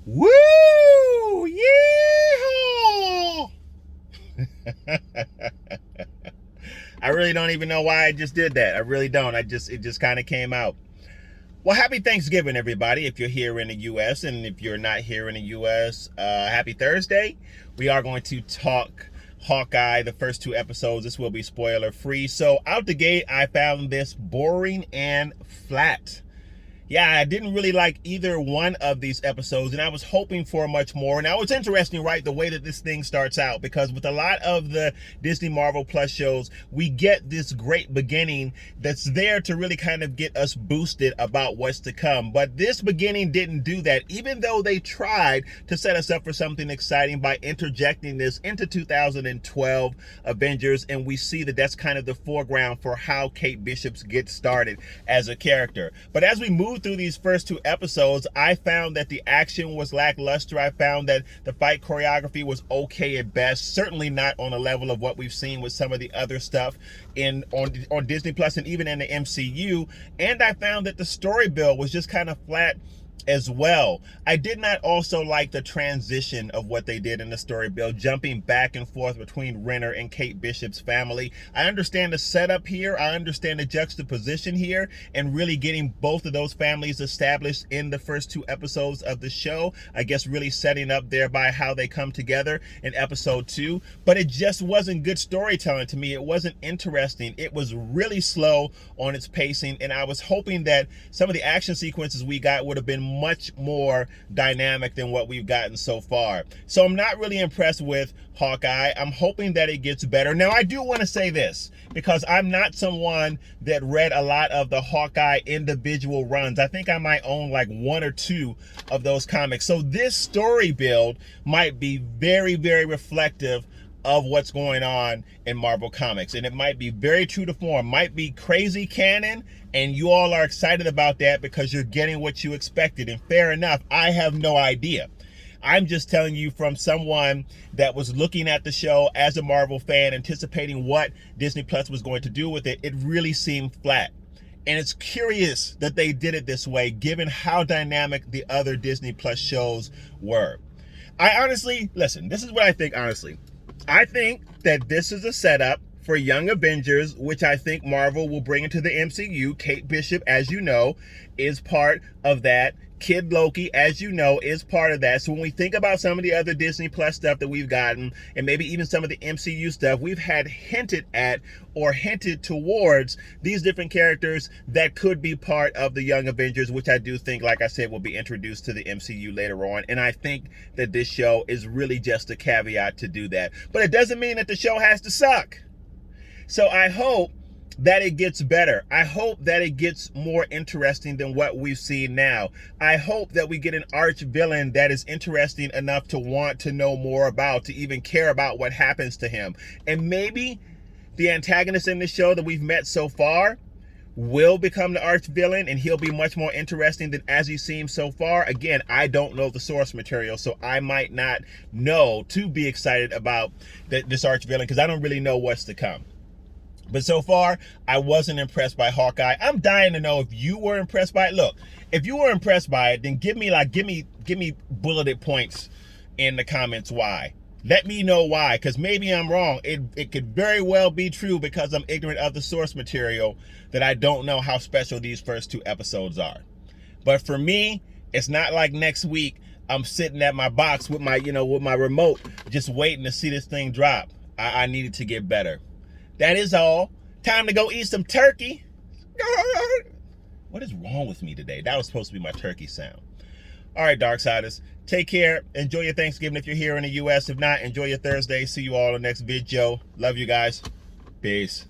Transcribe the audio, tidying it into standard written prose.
Woo! Yeehaw! I really don't even know why I just did that. I really don't. It just kind of came out. Well, happy Thanksgiving, everybody, if you're here in the U.S. And if you're not here in the U.S., happy Thursday. We are going to talk Hawkeye, the first two episodes. This will be spoiler free. So out the gate, I found this boring and flat. Yeah, I didn't really like either one of these episodes, and I was hoping for much more. Now, it's interesting, right, the way that this thing starts out, because with a lot of the Disney Marvel Plus shows, we get this great beginning that's there to really kind of get us boosted about what's to come. But this beginning didn't do that, even though they tried to set us up for something exciting by interjecting this into 2012 Avengers, and we see that that's kind of the foreground for how Kate Bishop gets started as a character. But as we move through these first two episodes, I found that the action was lackluster. I found that the fight choreography was okay at best, certainly not on a level of what we've seen with some of the other stuff on Disney Plus and even in the MCU. And I found that the story build was just kind of flat as well. I did not also like the transition of what they did in the story build, jumping back and forth between Renner and Kate Bishop's family. I understand the setup here, I understand the juxtaposition here, and really getting both of those families established in the first two episodes of the show. I guess really setting up thereby how they come together in episode 2. But it just wasn't good storytelling to me. It wasn't interesting. It was really slow on its pacing, and I was hoping that some of the action sequences we got would have been much more dynamic than what we've gotten so far. So I'm not really impressed with Hawkeye. I'm hoping that it gets better. Now, I do want to say this, because I'm not someone that read a lot of the Hawkeye individual runs. I think I might own like one or two of those comics. So this story build might be very, very reflective of what's going on in Marvel Comics, and it might be very true to form, might be crazy canon, and you all are excited about that because you're getting what you expected, and fair enough. I have no idea. I'm just telling you from someone that was looking at the show as a Marvel fan, anticipating what Disney Plus was going to do with it. It really seemed flat. And it's curious that they did it this way, given how dynamic the other Disney Plus shows were. I honestly, listen, this is what I think, honestly. I think that this is a setup for Young Avengers, which I think Marvel will bring into the MCU. Kate Bishop, as you know, is part of that. Kid Loki, as you know, is part of that. So when we think about some of the other Disney Plus stuff that we've gotten, and maybe even some of the MCU stuff, we've had hinted at or hinted towards these different characters that could be part of the Young Avengers, which I do think, like I said, will be introduced to the MCU later on. And I think that this show is really just a caveat to do that. But it doesn't mean that the show has to suck. So I hope that it gets better. I hope that it gets more interesting than what we've seen now. I hope that we get an arch villain that is interesting enough to want to know more about, to even care about what happens to him. And maybe the antagonist in the show that we've met so far will become the arch villain, and he'll be much more interesting than as he seems so far. Again, I don't know the source material, so I might not know to be excited about this arch villain, because I don't really know what's to come. But so far, I wasn't impressed by Hawkeye. I'm dying to know if you were impressed by it. Look, if you were impressed by it, then give me bulleted points in the comments why. Let me know why, because maybe I'm wrong. It could very well be true, because I'm ignorant of the source material, that I don't know how special these first two episodes are. But for me, it's not like next week I'm sitting at my box with my remote, just waiting to see this thing drop. I needed to get better. That is all. Time to go eat some turkey. What is wrong with me today? That was supposed to be my turkey sound. All right, Darksiders. Take care. Enjoy your Thanksgiving if you're here in the U.S. If not, enjoy your Thursday. See you all in the next video. Love you guys. Peace.